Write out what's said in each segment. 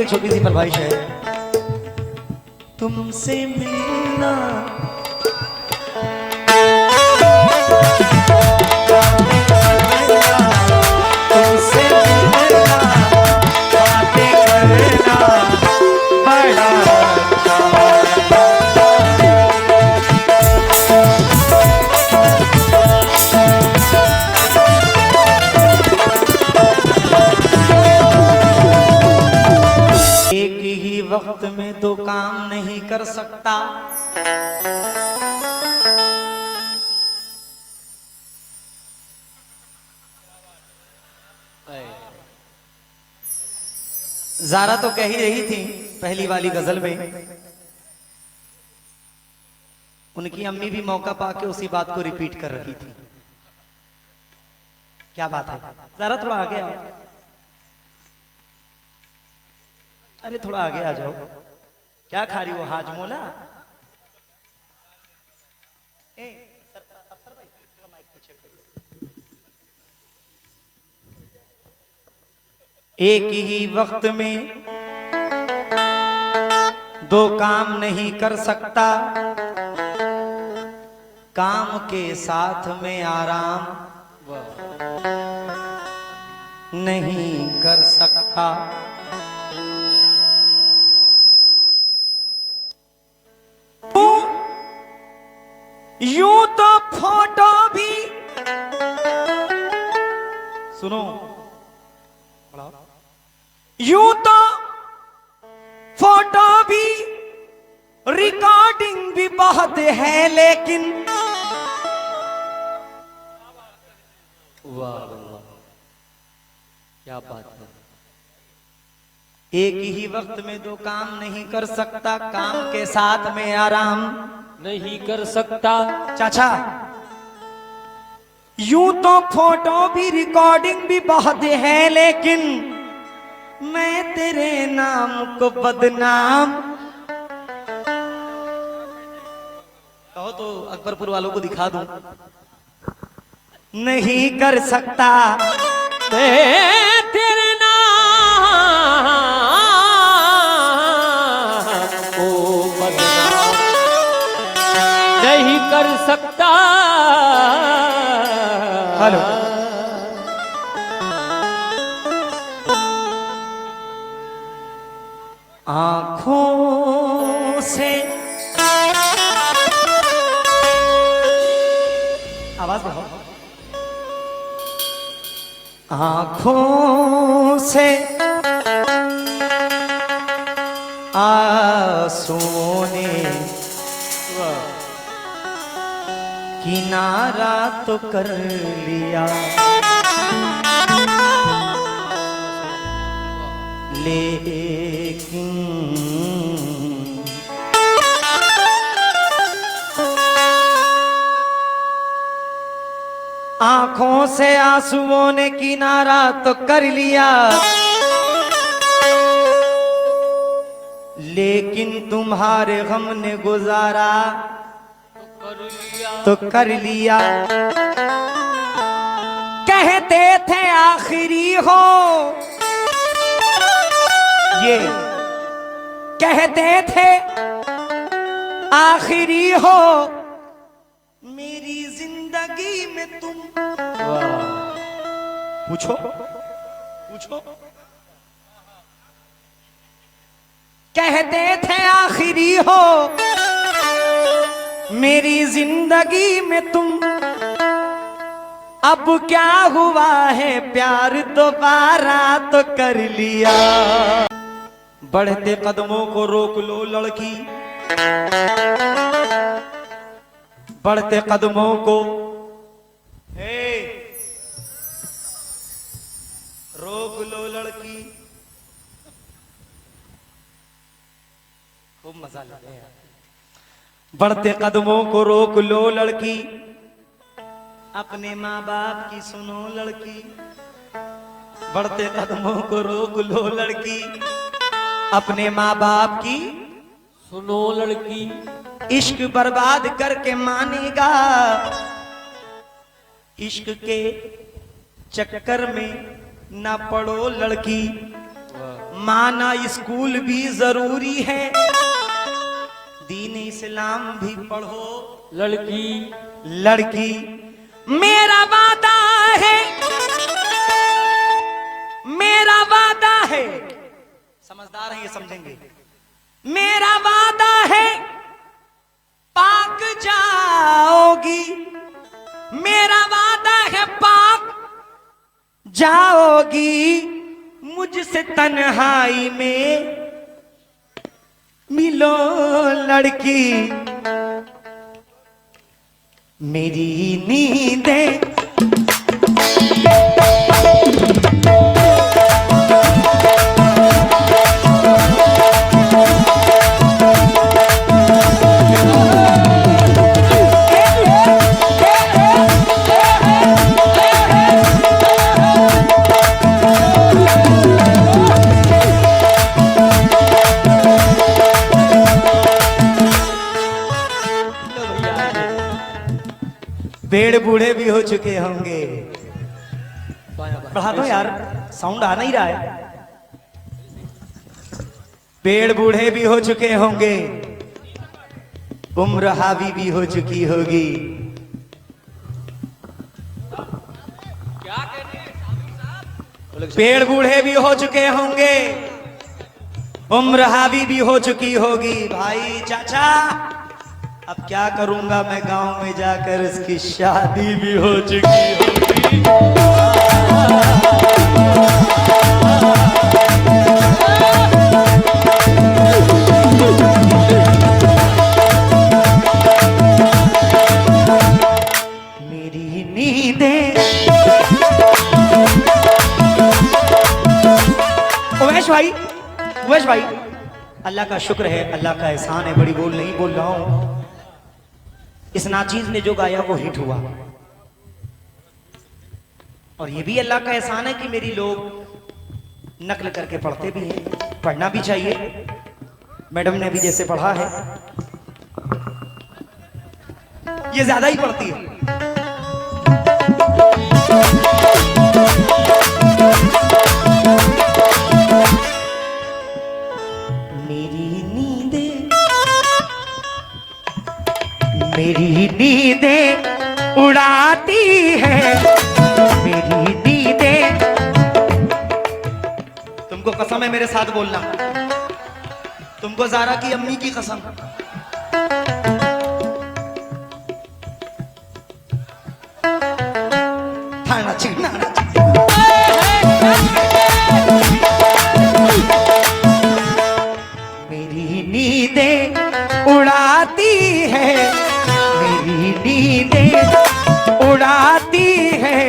एक छोटी सी फरमाइश है, तुमसे मिलना तुमसे मिलना बातें करना बड़ा वक्त में दो काम नहीं कर सकता। ज़ारा तो कह ही रही थी पहली वाली गजल में, उनकी अम्मी भी मौका पाके उसी बात को रिपीट कर रही थी। क्या बात है ज़ारा, थोड़ा आगे आओ। अरे थोड़ा आगे आ जाओ। क्या खा रही हो, हाजमोला? एक ही वक्त में दो काम नहीं कर सकता, काम के साथ में आराम नहीं कर सकता। यूं तो फोटो भी सुनो, यूं तो फोटो भी रिकॉर्डिंग भी बहुत है, लेकिन वाह क्या बात है। एक ही वक्त में दो काम नहीं कर सकता, काम के साथ में आराम नहीं कर सकता। चाचा, यूं तो फोटो भी रिकॉर्डिंग भी बहुत है, लेकिन मैं तेरे नाम को बदनाम कहो तो अकबरपुर वालों को दिखा दूं, नहीं कर सकता। तेरे नाम को बदनाम नहीं कर सकता। हेलो, आंखों से आवाज बढ़ाओ। आंखों से आंसुओं ने किनारा तो कर लिया, लेकिन आंखों से आंसुओं ने किनारा तो कर लिया, लेकिन तुम्हारे गम ने गुजारा तो कर लिया। कहते थे आखिरी हो, ये कहते थे आखिरी हो मेरी जिंदगी में तुम। पूछो पूछो, कहते थे आखिरी हो मेरी जिंदगी में तुम। अब क्या हुआ है, प्यार दोबारा तो कर लिया। बढ़ते कदमों को रोक लो लड़की, बढ़ते कदमों को रोक लो लड़की। खूब मजा लगे यार। बढ़ते कदमों को रोक लो लड़की, अपने माँ बाप की सुनो लड़की। बढ़ते कदमों को रोक लो लड़की, अपने माँ बाप की सुनो लड़की। इश्क बर्बाद करके मानेगा, इश्क के चक्कर में ना पड़ो लड़की। माना स्कूल भी जरूरी है, दीन इस्लाम भी पढ़ो लड़की लड़की। मेरा वादा है, मेरा वादा है, समझदार हैं ये समझेंगे। मेरा वादा है पाक जाओगी, मेरा वादा है पाक जाओगी, मुझसे तन्हाई में मिलो लड़की। मेरी नींदें पेड़ बूढ़े भी हो चुके होंगे। बढ़ा दो यार, साउंड आ नहीं रहा है। पेड़ बूढ़े भी हो चुके होंगे, उम्र हावी भी हो चुकी होगी। पेड़ बूढ़े भी हो चुके होंगे, उम्र हावी भी हो चुकी होगी। भाई चाचा अब क्या करूंगा मैं, गांव में जाकर इसकी शादी भी हो चुकी होगी। मेरी नींदें उमेश भाई, उमेश भाई, अल्लाह का शुक्र है, अल्लाह का एहसान है, बड़ी बोल नहीं बोल रहा हूं। इस नाचीज ने जो गाया वो हिट हुआ, और ये भी अल्लाह का एहसान है कि मेरी लोग नकल करके पढ़ते भी हैं, पढ़ना भी चाहिए। मैडम ने भी जैसे पढ़ा है, ये ज्यादा ही पढ़ती है। मेरी नींदें उड़ाती है, मेरी नींदें। तुमको कसम है मेरे साथ बोलना, तुमको ज़ारा की अम्मी की कसम। थाना चिकना मेरी नींदें उड़ाती है, मेरी नींदें उड़ाती है।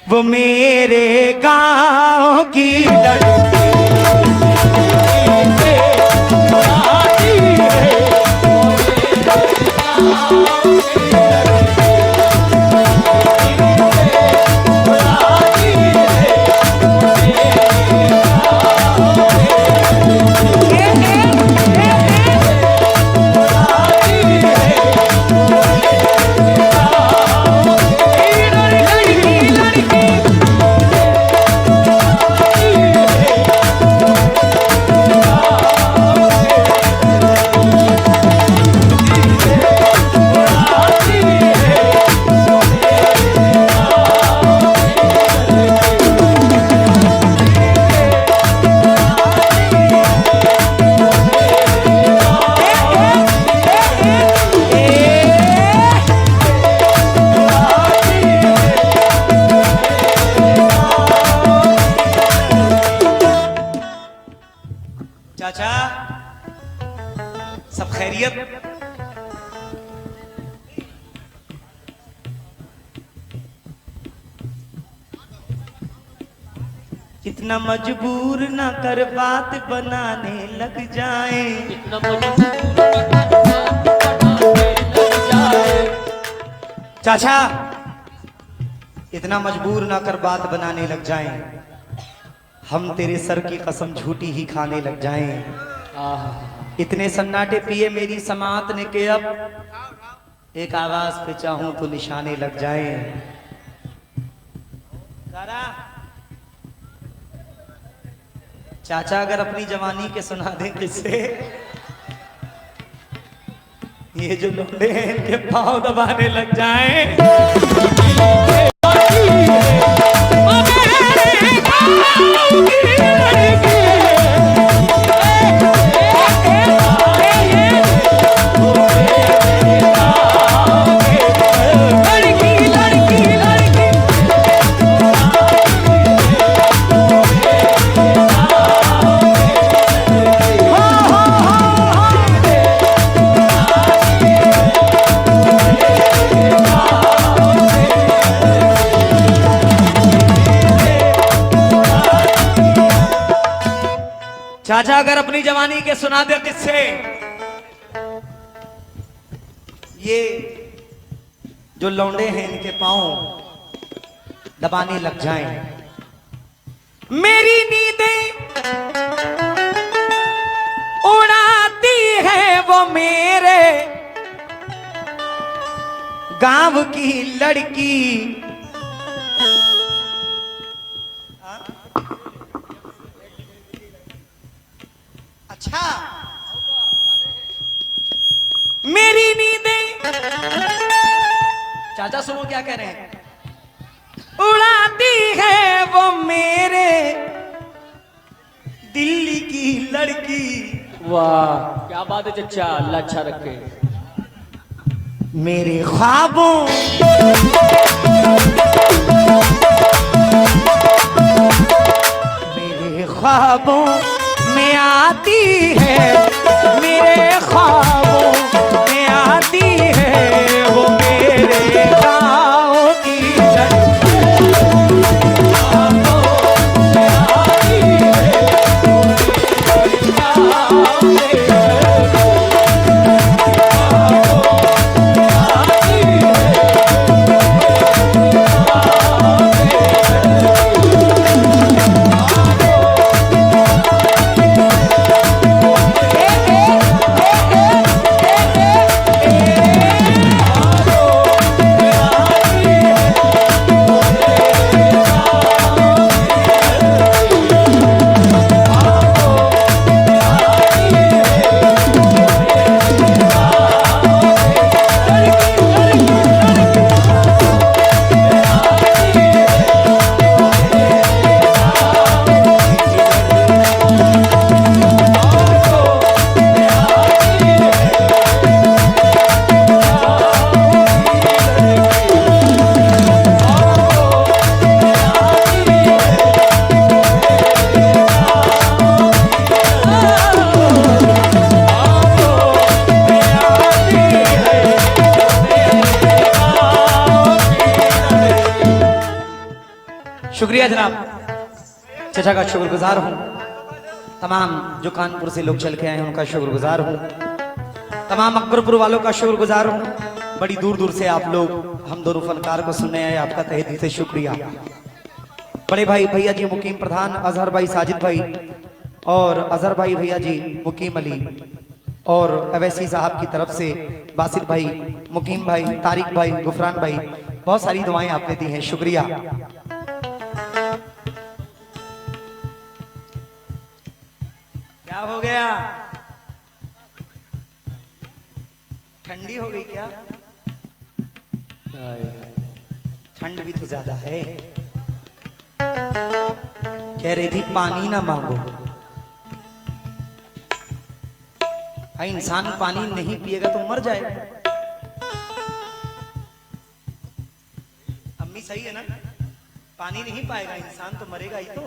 वो मेरे गांव की लड़की चाचा सब खैरियत? इतना मजबूर ना कर, बात बनाने लग जाए। इतना चाचा इतना मजबूर ना कर, बात बनाने लग जाएं। हम तेरे सर की कसम झूठी ही खाने लग जाएं। इतने सन्नाटे पिए मेरी समात ने के अब एक आवाज पे चाहूं तो निशाने लग जाएं। सारा चाचा अगर अपनी जवानी के सुना दे किससे, ये जो लौंडे हैं इनके पाँव दबाने लग जाएं। चाचा अगर अपनी जवानी के सुना दे किससे, ये जो लौंडे हैं इनके पांव दबाने लग जाएं। मेरी नींदें उड़ाती है वो मेरे गांव की लड़की। अच्छा, मेरी नींदें, चाचा सुनो क्या कह रहे हैं, उड़ाती है वो मेरे दिल्ली की लड़की। वाह क्या बात है चचा, अल्लाह अच्छा रखे। मेरे ख्वाबों मेरे ख्वाबों में आती है, मेरे ख्वाबों में आती है वो मेरे गाँव की शुक्रिया जनाब, चचा का शुक्रगुजार हूँ। तमाम जो कानपुर से लोग चल के आए हैं उनका शुक्रगुजार हूँ। तमाम अकबरपुर वालों का शुक्रगुजार हूँ। बड़ी दूर दूर से आप लोग हम दोनों फनकार को सुनने आए, आपका तहे दिल से शुक्रिया। बड़े भाई भैया जी मुकीम प्रधान अजहर भाई साजिद भाई और अजहर भाई भैया जी मुकीम अली और अवैसी साहब की तरफ से बासित भाई, मुकीम भाई, तारिक भाई, गुफरान भाई, बहुत सारी दुआएं आपने दी हैं, शुक्रिया। क्या हो गया, ठंडी हो गई क्या? ठंड भी तो ज्यादा है। कह रही थी पानी ना मांगो। भाई इंसान पानी नहीं पिएगा तो मर जाएगा। अम्मी सही है ना, पानी नहीं पाएगा इंसान तो मरेगा ही तो।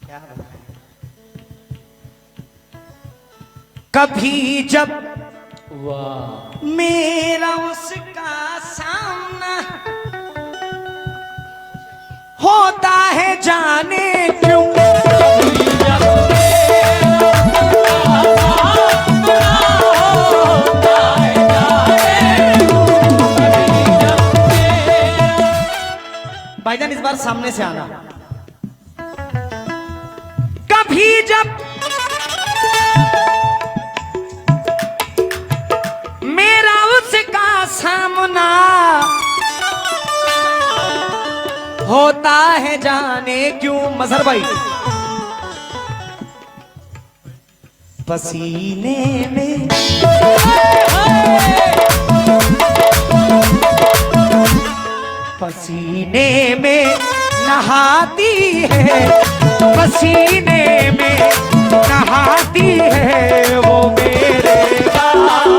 क्या बताएं? कभी जब वाह मेरा उसका सामना होता है जाने क्यों, भाईजान इस बार सामने से आना। कभी जब मेरा उसका सामना है जाने क्यों। मजहर भाई पसीने में पसीने में नहाती है, पसीने में नहाती है वो मेरे गाँव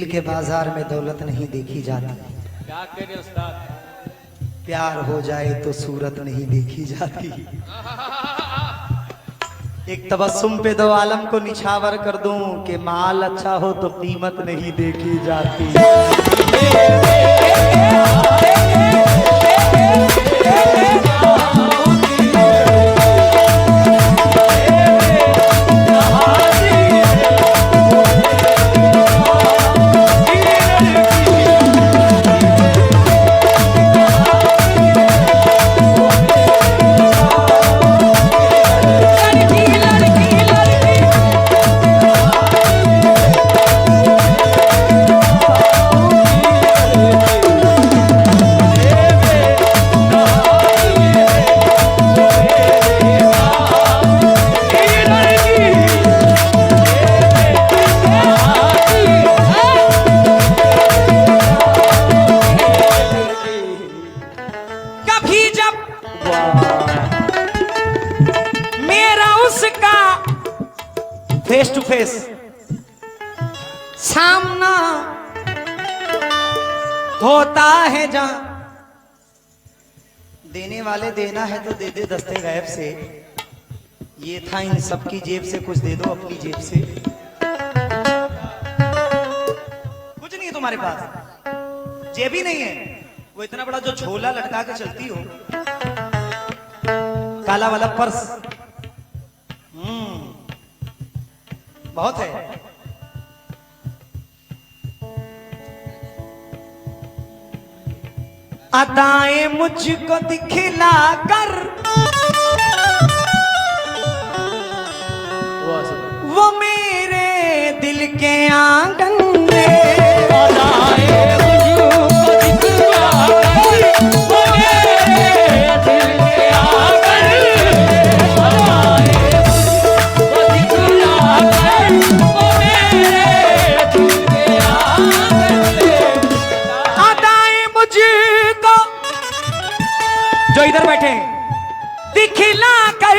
की बाजार में दौलत नहीं देखी जाती, क्या करे उस्ताद, प्यार हो जाए तो सूरत नहीं देखी जाती। एक तबस्सुम पे दो आलम को निछावर कर दूं कि माल अच्छा हो तो कीमत नहीं देखी जाती। फेस टू फेस सामना होता है जहां, देने वाले देना है तो दे दे दस्ते गैब से। ये था इन सबकी जेब से, कुछ दे दो अपनी जेब से। कुछ नहीं है तुम्हारे पास, जेब ही नहीं है। वो इतना बड़ा जो झोला लटका के चलती हो, काला वाला पर्स, बहुत है। अदाएं मुझको दिखला कर वो मेरे दिल के आंगन में, अदाएं मुझको दिखला कर वो मेरे दिल के आंगन में, अदाएं मुझको दिखला कर वो मेरे दिल के आंगन में, अदाएं मुझको जो इधर बैठे दिखला कर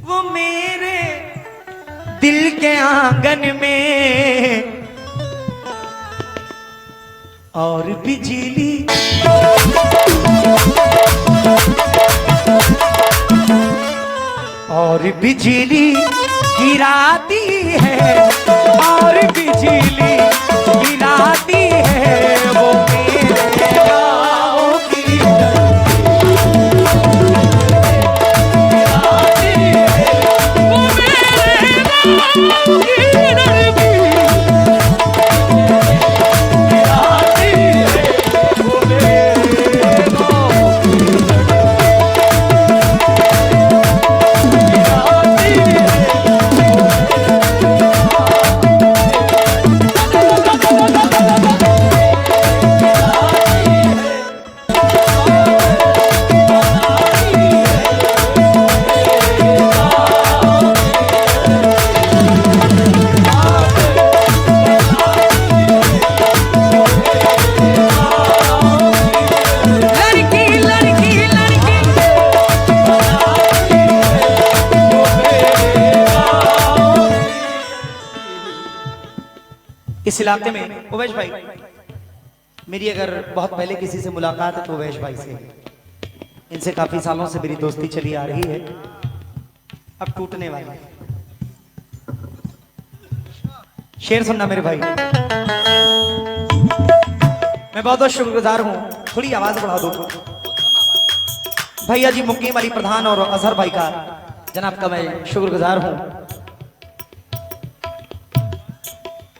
वो मेरे दिल के आंगन में, और बिजली और बिजली गिराती है, और बिजली गिराती है वो मेरे गाँव की इस इलाके में उवैस भाई, मेरी अगर बहुत पहले किसी से मुलाकात है तो उवैस भाई से है। इनसे काफी सालों से मेरी दोस्ती चली आ रही है, अब टूटने वाली है। शेर सुनना मेरे भाई। मैं बहुत बहुत शुक्रगुजार हूं, थोड़ी आवाज बढ़ा दो भैया जी, मुकीम अली प्रधान और अजहर भाई का जनाब का मैं शुक्रगुजार हूं।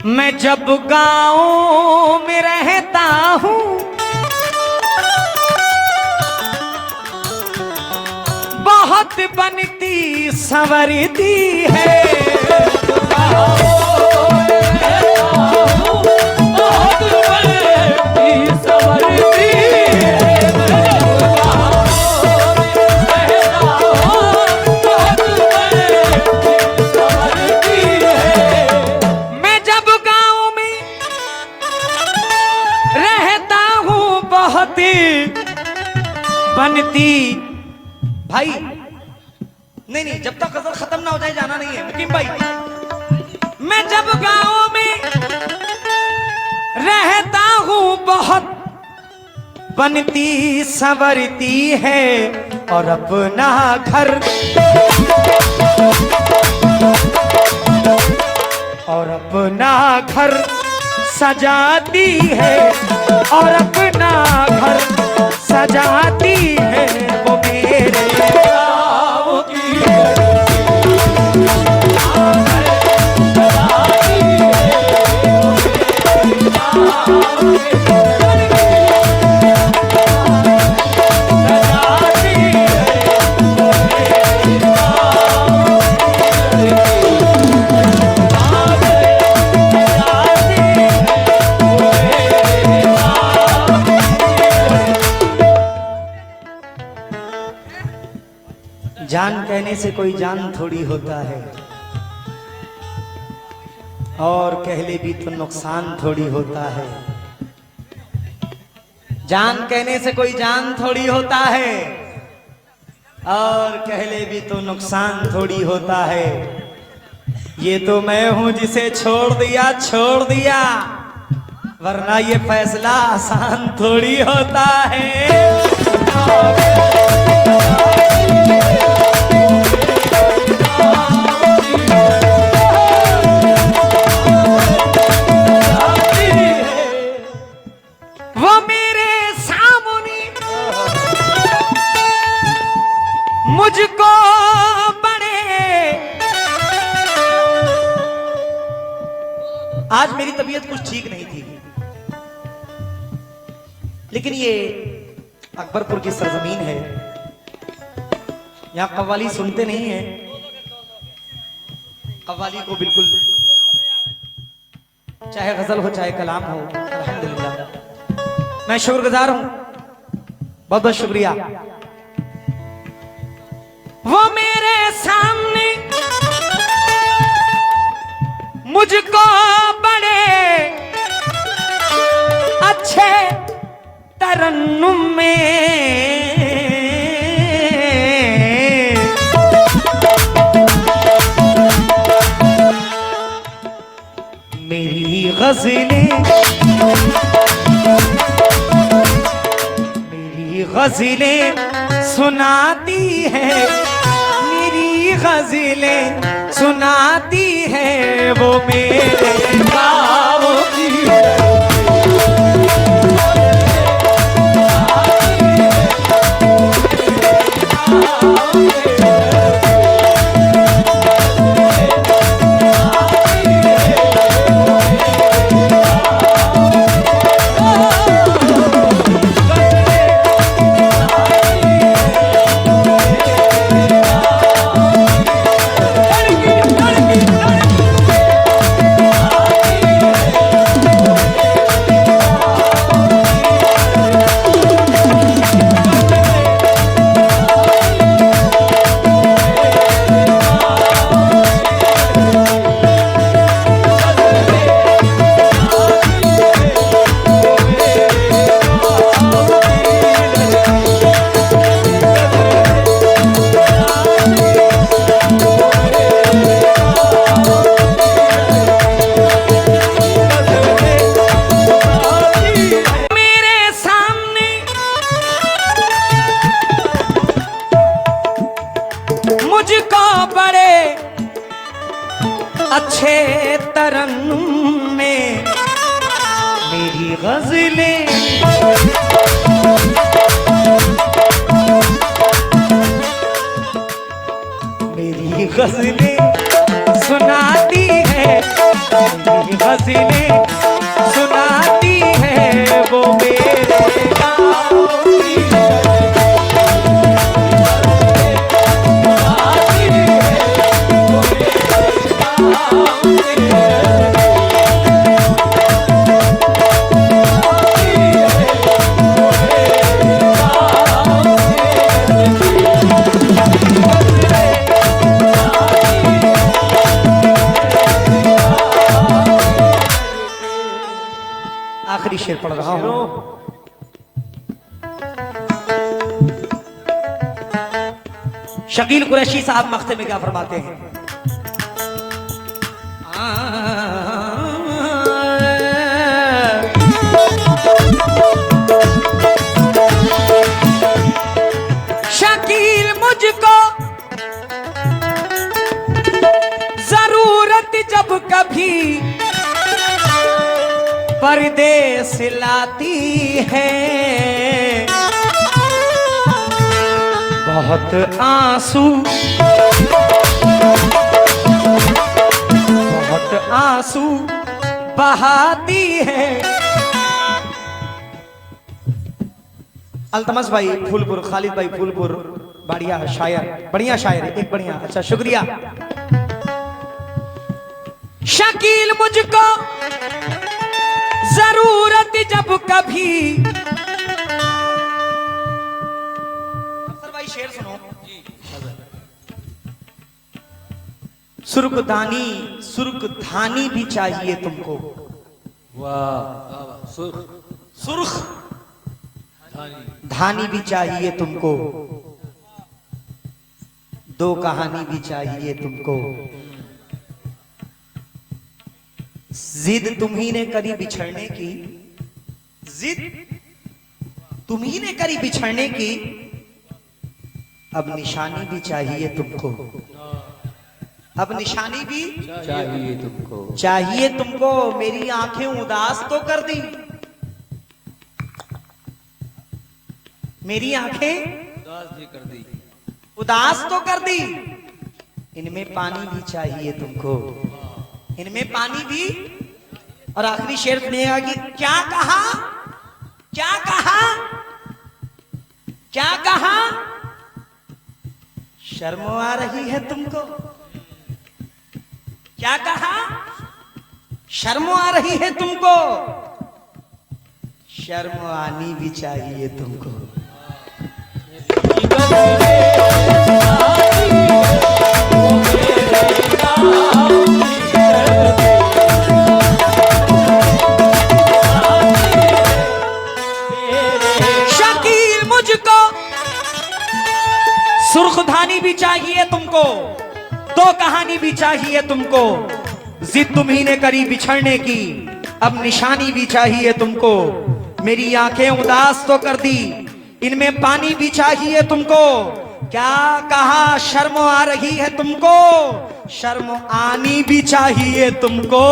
मैं जब गांव में रहता हूं बहुत बनती संवरती है, बनती भाई। नहीं, जब तक गजल खत्म ना हो जाए जाना नहीं है मुकीम भाई। मैं जब गांव में रहता हूं बहुत बनती संवरती है, और अपना घर सजाती है, और अपना घर सजाती है वो मेरे गाँव की। जान कहने से कोई जान थोड़ी होता है, और कह ले भी तो नुकसान थोड़ी होता है। जान कहने से कोई जान थोड़ी होता है, और कह ले भी तो नुकसान थोड़ी होता है। ये तो मैं हूं जिसे छोड़ दिया, वरना ये फैसला आसान थोड़ी होता है। वो मेरे सामने मुझको बड़े, आज मेरी तबीयत कुछ ठीक नहीं थी, लेकिन ये अकबरपुर की सरजमीन है, यहां कव्वाली सुनते नहीं है। कव्वाली को बिल्कुल, चाहे गजल हो चाहे कलाम हो, अल्हम्दुलिल्लाह मैं शुक्रगुजार हूं, बहुत बहुत शुक्रिया। वो मेरे सामने मुझको बड़े अच्छे तरन्नुम में मेरी गज़लें सुनाती है, मेरी गज़लें सुनाती है वो मेरे गाँव की। मेरी गजलें मेरी गजलें सुनाती है, मेरी गजलें सुनाती है वो मेरे गाँव की। आखिरी शेर पढ़ रहा हूं। शकील कुरैशी साहब मख्ते में क्या फरमाते हैं? शकील मुझको जरूरत जब कभी परदेस लाती है, बहुत आंसू बहाती है। अल्तमस भाई फूलपुर, खालिद भाई फूलपुर, बढ़िया शायर, बढ़िया शायर, एक बढ़िया, अच्छा शुक्रिया। शकील मुझको जरूरत जब कभी, अफसर भाई शेर सुनो। सुर्खधानी भी चाहिए तुमको। वाह, सुर्ख धानी भी चाहिए तुमको, दो कहानी भी चाहिए तुमको। जिद तुम्ही ने करी बिछड़ने की, जिद तुम्ही ने करी बिछड़ने की, अब निशानी भी चाहिए तुमको, अब निशानी भी चाहिए तुमको, चाहिए तुमको। मेरी आंखें उदास तो कर दी, मेरी आंखें उदास तो कर दी, इनमें पानी भी चाहिए तुमको, इनमें पानी भी। और आखिरी शेर सुनिएगा कि क्या कहा, क्या कहा, क्या कहा, शर्म आ रही है तुमको, क्या कहा, शर्म आ रही है तुमको, शर्म आनी भी चाहिए तुमको। शकील मुझको सुर्खधानी भी चाहिए तुमको, दो कहानी भी चाहिए तुमको। जिद तुम्ही ने करी बिछड़ने की, अब निशानी भी चाहिए तुमको। मेरी आंखें उदास तो कर दी, इनमें पानी भी चाहिए तुमको। क्या कहा, शर्म आ रही है तुमको, शर्म आनी भी चाहिए तुमको।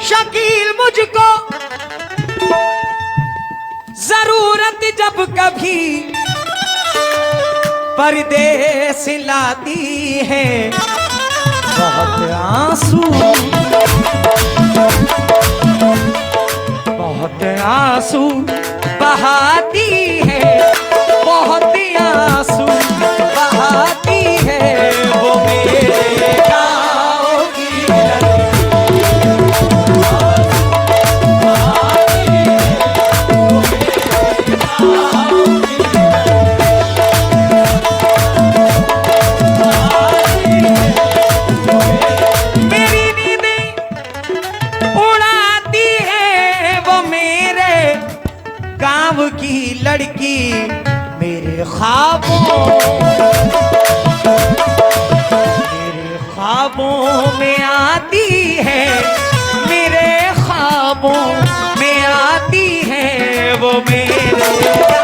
शकील मुझको जरूरत जब कभी परदेस लाती है, बहुत आंसू बहाती है, बहुत आंसू बहाती है वो मेरे गाँव की मेरी नींदें उड़ाती है वो मेरे गाँव की लड़की, मेरे ख्वाबों में आती है, मेरे ख्वाबों में आती है वो मेरे